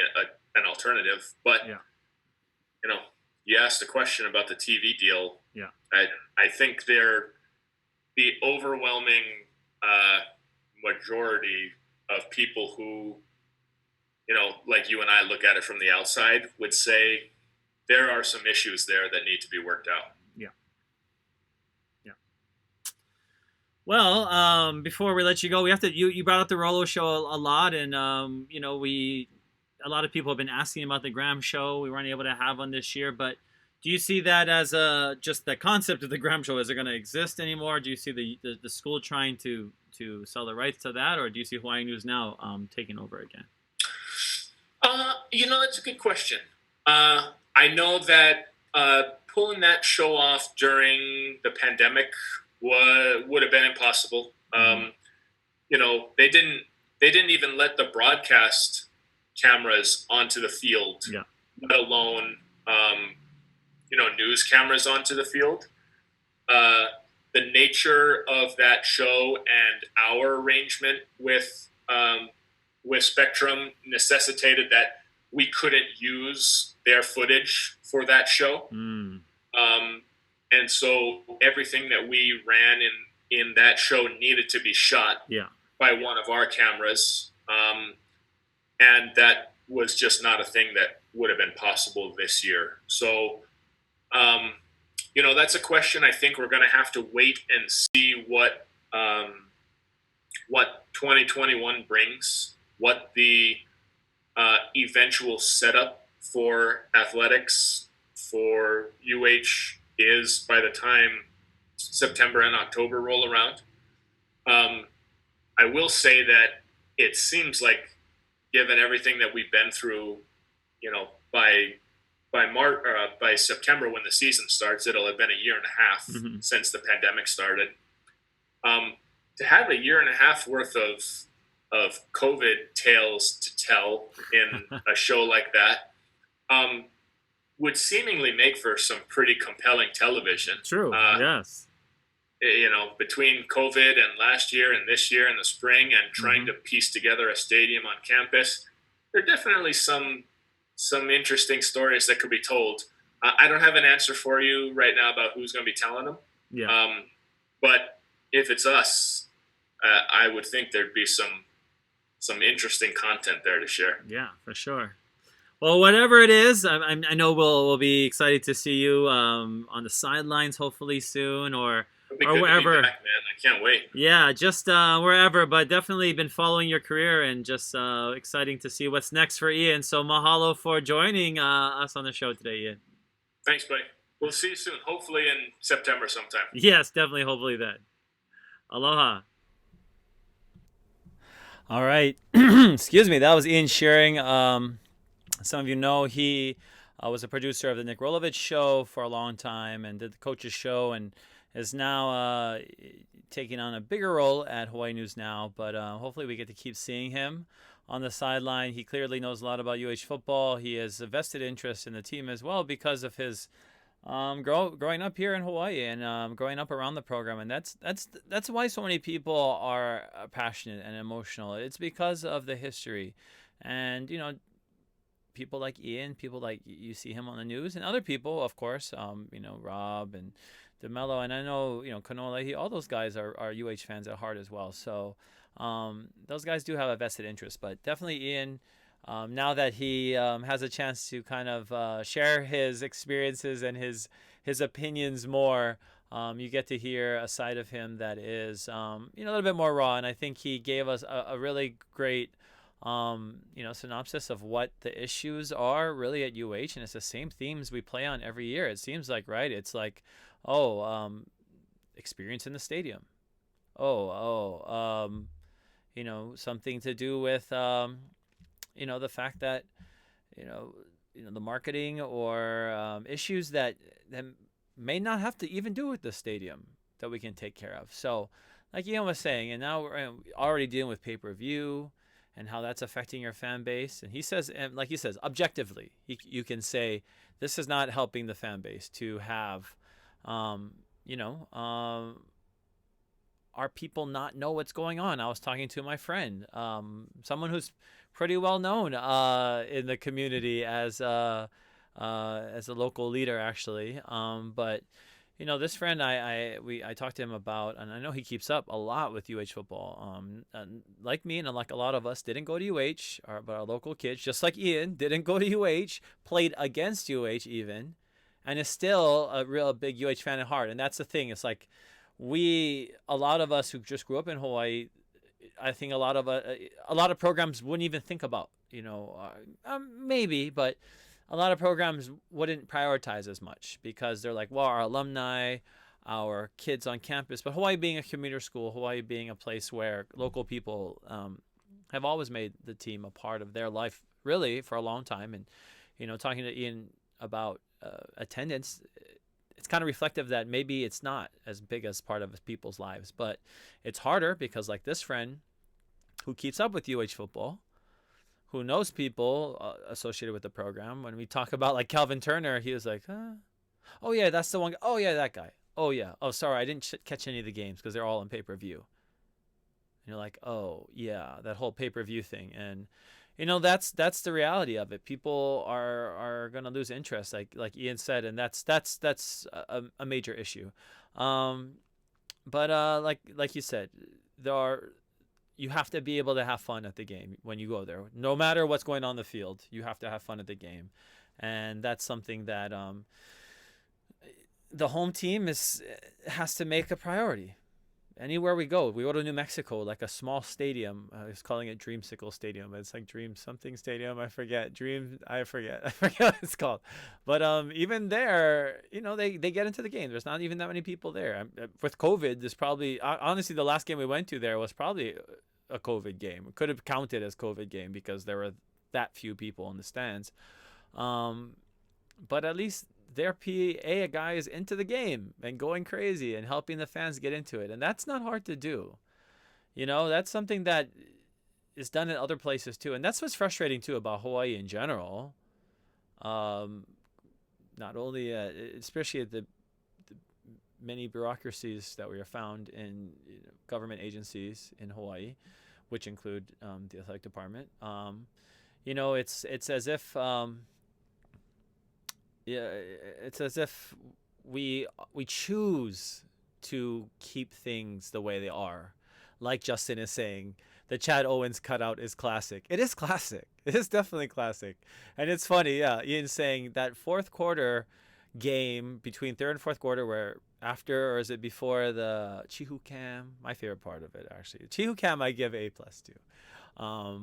an alternative. But you asked a question about the TV deal. I think the overwhelming majority of people who, like you and I look at it from the outside, would say there are some issues there that need to be worked out. Well, before we let you go, we have to. You brought up the Rolo show a lot, and a lot of people have been asking about the Graham show. We weren't able to have one this year, but do you see that as just the concept of the Graham show? Is it going to exist anymore? Do you see the school trying to sell the rights to that, or do you see Hawaii News Now taking over again? That's a good question. I know that pulling that show off during the pandemic would have been impossible. They didn't even let the broadcast cameras onto the field, let alone news cameras onto the field. The nature of that show and our arrangement with Spectrum necessitated that we couldn't use their footage for that show. And so everything that we ran in that show needed to be shot by one of our cameras. And that was just not a thing that would have been possible this year. So, that's a question I think we're going to have to wait and see what 2021 brings, what the eventual setup for athletics for UH is by the time September and October roll around. I will say that it seems like, given everything that we've been through, by September when the season starts, it'll have been a year and a half since the pandemic started. To have a year and a half worth of COVID tales to tell in a show like that would seemingly make for some pretty compelling television. True. Yes. Between COVID and last year and this year in the spring, and trying to piece together a stadium on campus, there are definitely some interesting stories that could be told. I don't have an answer for you right now about who's going to be telling them. Yeah. But if it's us, I would think there'd be some interesting content there to share. Yeah, for sure. Well, whatever it is, I know we'll be excited to see you on the sidelines hopefully soon, or wherever. Back, man. I can't wait. Yeah, just wherever, but definitely been following your career, and just exciting to see what's next for Ian. So mahalo for joining us on the show today, Ian. Thanks, buddy. We'll see you soon, hopefully in September sometime. Yes, definitely, hopefully then. Aloha. All right. Excuse me. That was Ian Scheuring. Some of you know he was a producer of the Nick Rolovich Show for a long time, and did the Coach's Show, and is now taking on a bigger role at Hawaii News Now. But hopefully we get to keep seeing him on the sideline. He clearly knows a lot about UH football. He has a vested interest in the team as well because of his growing up here in Hawaii and growing up around the program. And that's why so many people are passionate and emotional. It's because of the history. And, people like Ian, people like you see him on the news, and other people, of course, Rob and DeMello, and I know, Kanoa, all those guys are UH fans at heart as well. So those guys do have a vested interest. But definitely Ian, now that he has a chance to kind of share his experiences and his opinions more, you get to hear a side of him that is, a little bit more raw. And I think he gave us a really great synopsis of what the issues are really at UH, and it's the same themes we play on every year. It seems like, right? It's like, experience in the stadium. Something to do with, the fact that, the marketing or issues that may not have to even do with the stadium that we can take care of. So, like Ian was saying, and now we're already dealing with pay-per-view and how that's affecting your fan base. And he says, and like he says, objectively, you can say this is not helping the fan base to have, our people not know what's going on. I was talking to my friend, someone who's pretty well known in the community as a local leader, actually. But this friend I talked to him about, and I know he keeps up a lot with UH football. Like me and like a lot of us, didn't go to UH, but our local kids, just like Ian, didn't go to UH, played against UH even, and is still a real big UH fan at heart. And that's the thing. It's like a lot of us who just grew up in Hawaii, I think a lot of programs wouldn't even think about, maybe, but a lot of programs wouldn't prioritize as much because they're like, well, our alumni, our kids on campus. But Hawaii being a commuter school, Hawaii being a place where local people have always made the team a part of their life, really, for a long time. And, talking to Ian about attendance, it's kind of reflective that maybe it's not as big as part of people's lives. But it's harder because, like this friend who keeps up with UH football, who knows people associated with the program. When we talk about like Calvin Turner, he was like, oh yeah, that's the one. Oh yeah, that guy. Oh yeah. Oh, sorry, I didn't catch any of the games because they're all on pay-per-view. And you're like, oh yeah, that whole pay-per-view thing. And That's the reality of it. People are gonna lose interest, like Ian said, and that's a major issue. Um, but like you said, there are you have to be able to have fun at the game when you go there. No matter what's going on the field, you have to have fun at the game, and that's something that the home team has to make a priority. Anywhere we go to New Mexico, like a small stadium. I was calling it Dreamsicle Stadium, but it's like Dream something Stadium. I forget. I forget what it's called. But even there, they get into the game. There's not even that many people there. With COVID, there's probably honestly the last game we went to there was probably a COVID game. It could have counted as COVID game because there were that few people in the stands. But at least their PA guy is into the game and going crazy and helping the fans get into it. And that's not hard to do. That's something that is done in other places too. And that's what's frustrating too about Hawaii in general. Not only, especially at the many bureaucracies that we are found in government agencies in Hawaii, which include the athletic department. It's as if... it's as if we choose to keep things the way they are. Like Justin is saying, the Chad Owens cutout is classic. It is classic. It is definitely classic. And it's funny, yeah, Ian's saying that fourth quarter game between third and fourth quarter where after, or is it before the Chihu Cam? My favorite part of it, actually. Chihu Cam I give A+ to.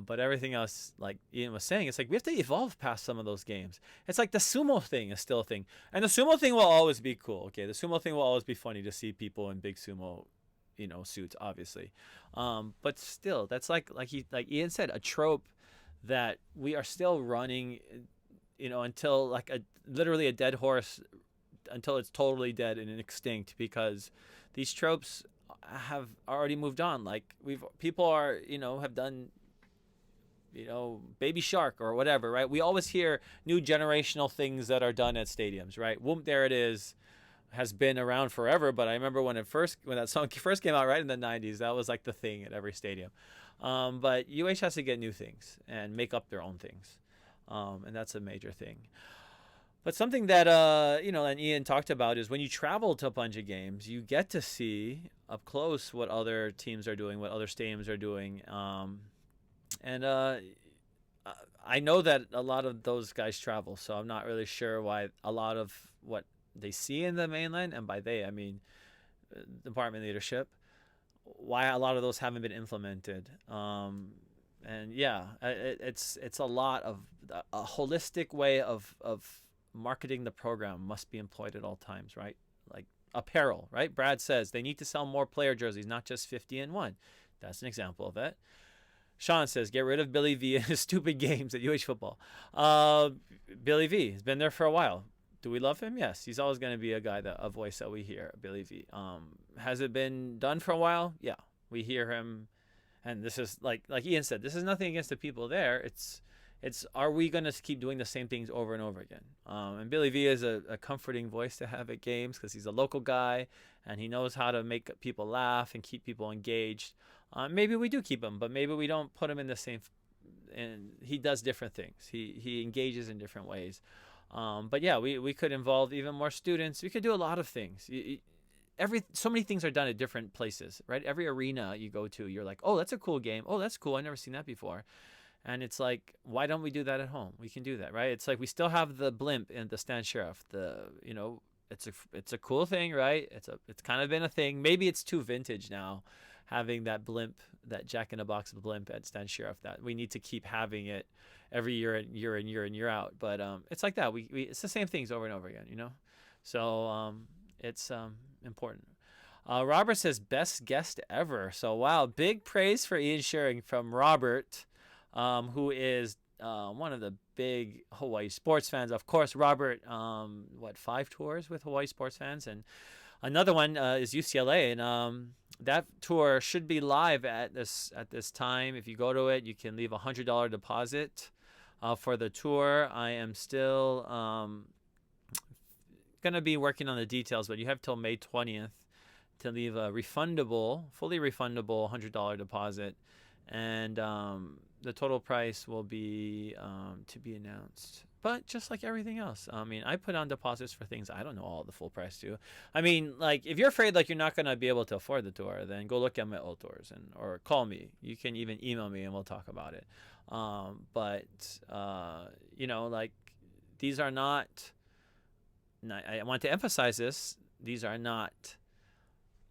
But everything else, like Ian was saying, it's like we have to evolve past some of those games. It's like the sumo thing is still a thing. And the sumo thing will always be cool, okay? The sumo thing will always be funny to see people in big sumo, suits, obviously. But still, that's like Ian said, a trope that we are still running, until literally a dead horse, until it's totally dead and extinct, because these tropes have already moved on. Like people are, have done, Baby Shark or whatever, right? We always hear new generational things that are done at stadiums, right? Whoop, there it is, has been around forever. But I remember when that song first came out, right in the 90s, that was like the thing at every stadium. But UH has to get new things and make up their own things. And that's a major thing. But something that, and Ian talked about is when you travel to a bunch of games, you get to see up close what other teams are doing, what other stadiums are doing. And I know that a lot of those guys travel, so I'm not really sure why a lot of what they see in the mainland, and by they, I mean department leadership, why a lot of those haven't been implemented. And yeah, it's a lot of a holistic way of marketing the program must be employed at all times, right? Like apparel, right? Brad says they need to sell more player jerseys, not just 50 and 1. That's an example of it. Sean says, get rid of Billy V and his stupid games at UH football. Billy V has been there for a while. Do we love him? Yes. He's always going to be a voice that we hear, Billy V. Has it been done for a while? Yeah. We hear him. And this is, like Ian said, this is nothing against the people there. It's are we going to keep doing the same things over and over again? And Billy V is a comforting voice to have at games because he's a local guy and he knows how to make people laugh and keep people engaged. Maybe we do keep him, but maybe we don't put him in the same. And he does different things. He engages in different ways. But yeah, we could involve even more students. We could do a lot of things. So many things are done at different places, right? Every arena you go to, you're like, oh, that's a cool game. Oh, that's cool. I've never seen that before. And it's like, why don't we do that at home? We can do that, right? It's like we still have the blimp in the Stan Sheriff. It's a cool thing, right? It's kind of been a thing. Maybe it's too vintage now, having that blimp, that Jack in the Box blimp at Stan Sheriff. That we need to keep having it every year and year in, year in, year out. But it's like that. It's the same things over and over again, So it's important. Robert says best guest ever. So wow, big praise for Ian Scheuring from Robert. Who is one of the big Hawai'i sports fans. Of course, Robert, 5 tours with Hawai'i Sports Fans, and another one is UCLA, and that tour should be live at this time. If you go to it, you can leave $100 deposit for the tour. I am still gonna be working on the details, but you have till May 20th to leave a fully refundable $100 deposit, and the total price will be to be announced. But just like everything else, I mean, I put on deposits for things I don't know all the full price to. I mean, like if you're afraid like you're not gonna be able to afford the tour, then go look at my old tours or call me. You can even email me and we'll talk about it. You know, like these are not. I want to emphasize this. These are not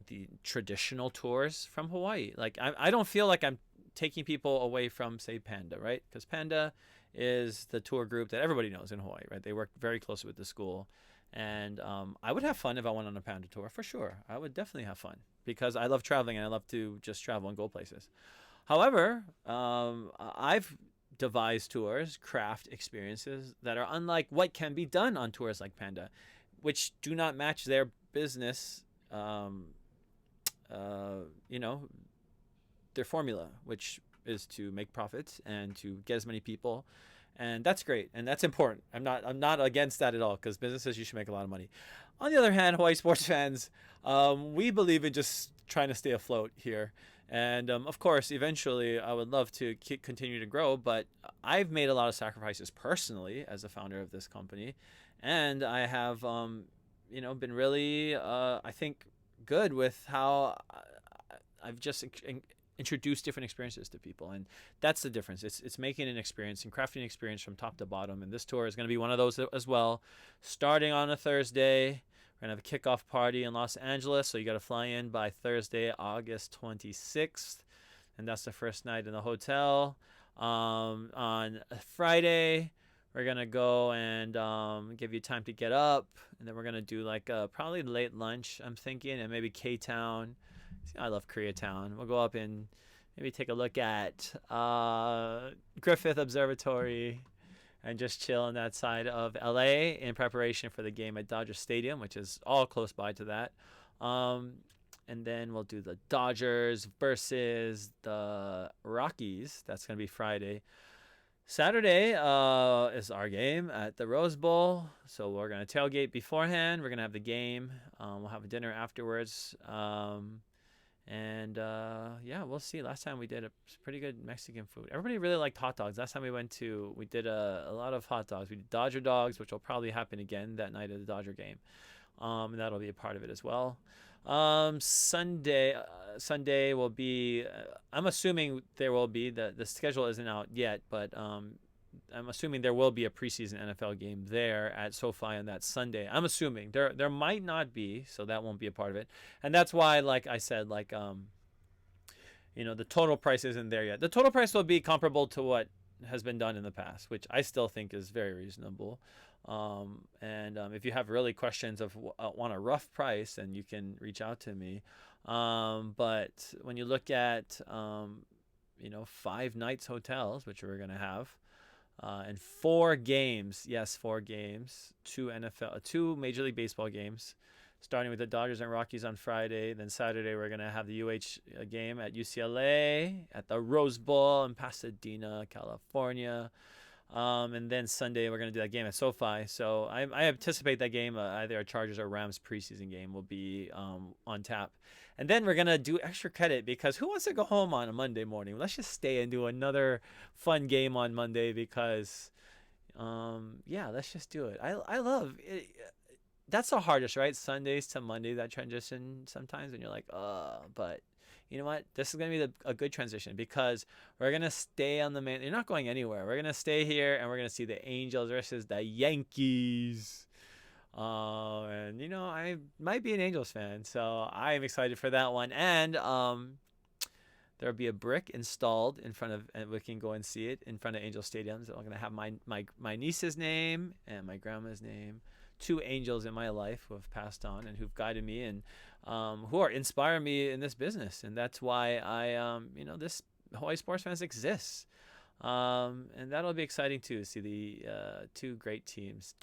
the traditional tours from Hawaii. Like I don't feel like I'm taking people away from, say, Panda, right? Because Panda is the tour group that everybody knows in Hawaii, right? They work very closely with the school. And I would have fun if I went on a Panda tour, for sure. I would definitely have fun because I love traveling and I love to just travel and go places. However, I've devised tours, craft experiences that are unlike what can be done on tours like Panda, which do not match their business, you know, their formula, which is to make profits and to get as many people, and that's great and that's important. I'm not against that at all because businesses, you should make a lot of money. On the other hand, Hawaii sports fans, we believe in just trying to stay afloat here, and of course, eventually, I would love to continue to grow. But I've made a lot of sacrifices personally as a founder of this company, and I have, you know, been really, I think, good with how I've just introduce different experiences to people, and that's the difference. It's making an experience and crafting an experience from top to bottom, and this tour is going to be one of those as well. Starting on a Thursday, we're going to have a kickoff party in Los Angeles, so you got to fly in by Thursday, August 26th, and that's the first night in the hotel. On Friday, we're going to go and give you time to get up, and then we're going to do like probably late lunch, I'm thinking, and maybe K-Town. I love Koreatown. We'll go up and maybe take a look at Griffith Observatory and just chill on that side of LA in preparation for the game at Dodger Stadium, which is all close by to that. And then we'll do the Dodgers versus the Rockies. That's going to be Friday. Saturday is our game at the Rose Bowl. So we're going to tailgate beforehand. We're going to have the game. We'll have a dinner afterwards. Yeah, we'll see. Last time we did a pretty good Mexican food. Everybody really liked hot dogs. Last time we did a lot of hot dogs. We did Dodger dogs, which will probably happen again that night of the Dodger game. And that'll be a part of it as well. Sunday will be, I'm assuming there will be, the schedule isn't out yet, but I'm assuming there will be a preseason NFL game there at SoFi on that Sunday. I'm assuming there might not be, so that won't be a part of it. And that's why, like I said, like you know, the total price isn't there yet. The total price will be comparable to what has been done in the past, which I still think is very reasonable. If you have really questions of want a rough price, then you can reach out to me. But when you look at you know, 5 nights hotels, which we're gonna have. And 4 games, yes, 4 games, 2 Major League Baseball games, starting with the Dodgers and Rockies on Friday. Then Saturday, we're going to have the game at UCLA, at the Rose Bowl in Pasadena, California. And then Sunday, we're going to do that game at SoFi. So I anticipate that game, either a Chargers or Rams preseason game, will be on tap. And then we're going to do extra credit because who wants to go home on a Monday morning? Let's just stay and do another fun game on Monday because, yeah, let's just do it. I love it. That's the hardest, right? Sundays to Monday, that transition sometimes, and you're like, but you know what? This is going to be a good transition because we're going to stay on the main. You're not going anywhere. We're going to stay here and we're going to see the Angels versus the Yankees. And, you know, I might be an Angels fan, so I'm excited for that one. And there'll be a brick installed in front of, and we can go and see it in front of Angel Stadiums. I'm going to have my niece's name and my grandma's name. 2 angels in my life who have passed on and who've guided me and who are inspiring me in this business. And that's why I, you know, this Hawaii Sports Fans exists. And that'll be exciting too, to see the 2 great teams,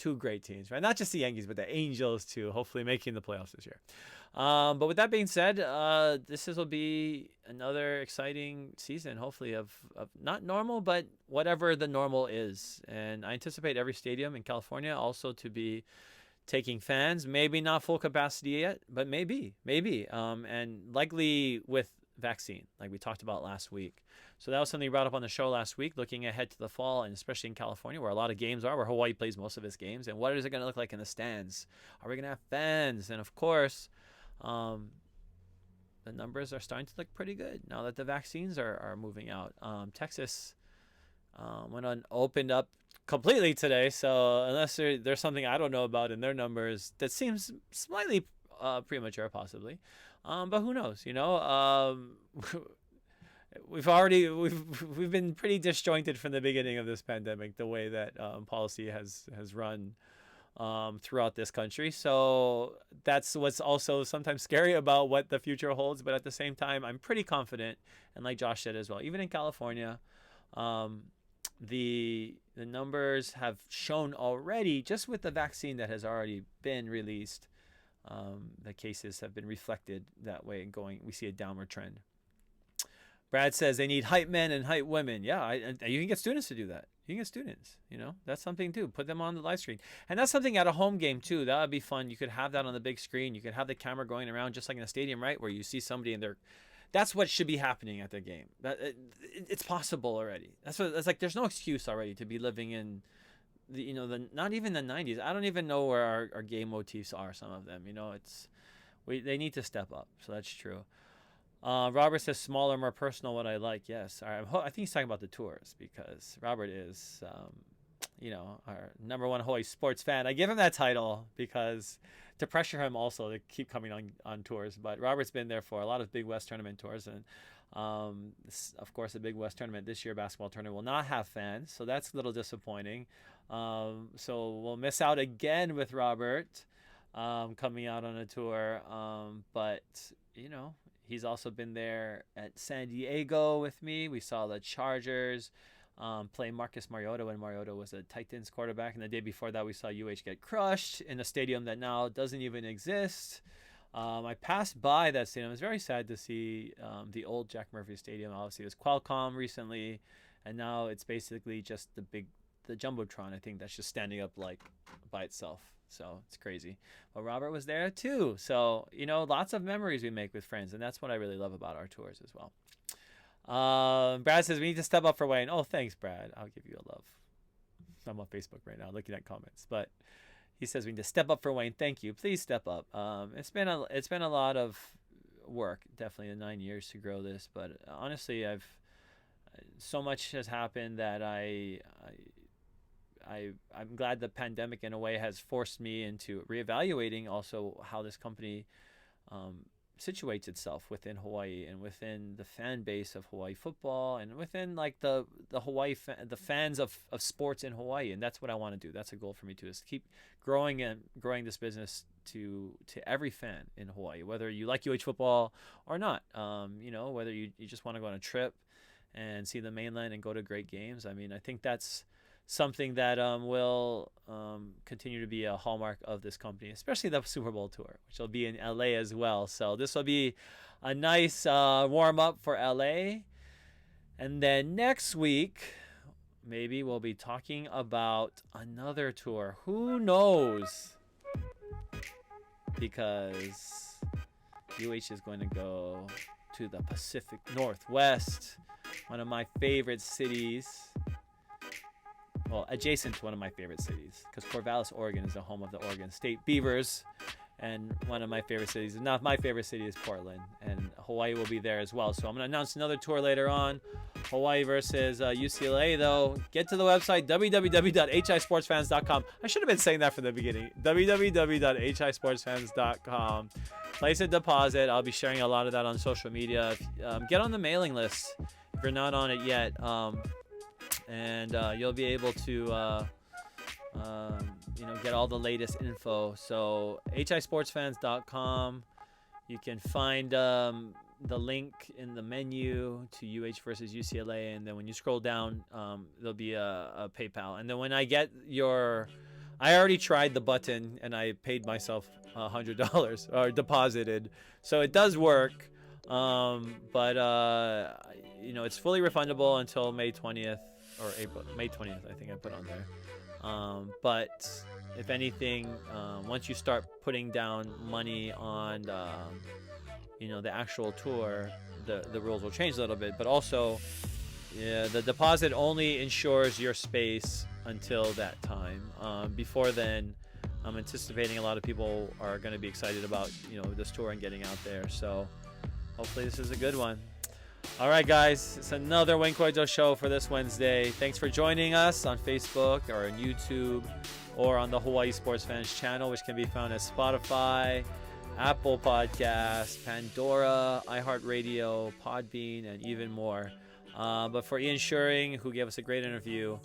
right? Not just the Yankees, but the Angels too, hopefully making the playoffs this year. But with that being said, this will be another exciting season, hopefully of not normal, but whatever the normal is. And I anticipate every stadium in California also to be taking fans, maybe not full capacity yet, but maybe. And likely with vaccine, like we talked about last week. So that was something we brought up on the show last week, looking ahead to the fall, and especially in California, where a lot of games are, where Hawaii plays most of its games. And what is it going to look like in the stands? Are we going to have fans? And of course, the numbers are starting to look pretty good now that the vaccines are moving out. Texas opened up completely today, so unless there's something I don't know about in their numbers that seems slightly premature, possibly, but who knows? We've been pretty disjointed from the beginning of this pandemic, the way that policy has run throughout this country. So that's what's also sometimes scary about what the future holds. But at the same time, I'm pretty confident, and like Josh said as well, even in California, the numbers have shown already, just with the vaccine that has already been released, the cases have been reflected that way, and we see a downward trend. Brad says they need hype men and hype women. Yeah, you can get students to do that. You can get students, that's something too. Put them on the live screen. And that's something at a home game too. That would be fun. You could have that on the big screen. You could have the camera going around just like in a stadium, right? Where you see somebody in there. That's what should be happening at the game. It's possible already. That's like there's no excuse already to be living in not even the 90s. I don't even know where our game motifs are, some of them. They need to step up. So that's true. Robert says smaller, more personal, what I like. Yes. All right. I think he's talking about the tours, because Robert is, our number one Hawai'i sports fan. I give him that title because to pressure him also to keep coming on tours. But Robert's been there for a lot of Big West tournament tours. And, of course, the Big West tournament this year, basketball tournament, will not have fans. So that's a little disappointing. So we'll miss out again with Robert coming out on a tour. But, he's also been there at San Diego with me. We saw the Chargers play Marcus Mariota when Mariota was a Titans quarterback. And the day before that, we saw UH get crushed in a stadium that now doesn't even exist. I passed by that stadium. It was very sad to see the old Jack Murphy Stadium. Obviously, it was Qualcomm recently. And now it's basically just the Jumbotron, I think, that's just standing up like by itself. So it's crazy. But Robert was there too. So, lots of memories we make with friends. And that's what I really love about our tours as well. Brad says we need to step up for Wayne. Oh, thanks, Brad. I'll give you a love. I'm on Facebook right now looking at comments. But he says we need to step up for Wayne. Thank you. Please step up. It's been a lot of work, definitely in 9 years to grow this. But honestly, so much has happened that I'm glad the pandemic in a way has forced me into reevaluating also how this company situates itself within Hawaii and within the fan base of Hawaii football and within like the Hawaii the fans of sports in Hawaii. And that's what I want to do. That's a goal for me too, is to keep growing this business to every fan in Hawaii, whether you like UH football or not. Whether you just want to go on a trip and see the mainland and go to great games. I mean, I think that's something that will continue to be a hallmark of this company, especially the Super Bowl tour, which will be in LA as well. So this will be a nice warm-up for LA. And then next week, maybe we'll be talking about another tour. Who knows? Because UH is going to go to the Pacific Northwest, one of my favorite cities. Well, adjacent to one of my favorite cities, because Corvallis, Oregon is the home of the Oregon State Beavers, and one of my favorite cities, not my favorite city, is Portland, and Hawaii will be there as well. So I'm going to announce another tour later on, Hawaii versus UCLA, though. Get to the website, www.hisportsfans.com. I should have been saying that from the beginning, www.hisportsfans.com. Place a deposit. I'll be sharing a lot of that on social media. Get on the mailing list if you're not on it yet. And you'll be able to get all the latest info. So hisportsfans.com, you can find the link in the menu to UH versus UCLA, and then when you scroll down, there'll be a PayPal. And then when I get I already tried the button and I paid myself $100 or deposited, so it does work. But it's fully refundable until May 20th. Or May 20th, I think I put on there. But if anything, once you start putting down money on the actual tour, the rules will change a little bit. But also, yeah, the deposit only ensures your space until that time. Before then, I'm anticipating a lot of people are going to be excited about this tour and getting out there. So hopefully this is a good one. All right, guys, it's another Wayne Coito show for this Wednesday. Thanks for joining us on Facebook or on YouTube or on the Hawai'i Sports Fans Channel, which can be found at Spotify, Apple Podcasts, Pandora, iHeart Radio, Podbean, and even more. But for Ian Scheuring, who gave us a great interview,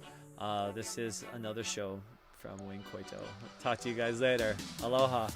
this is another show from Wayne Coito. Talk to you guys later. Aloha.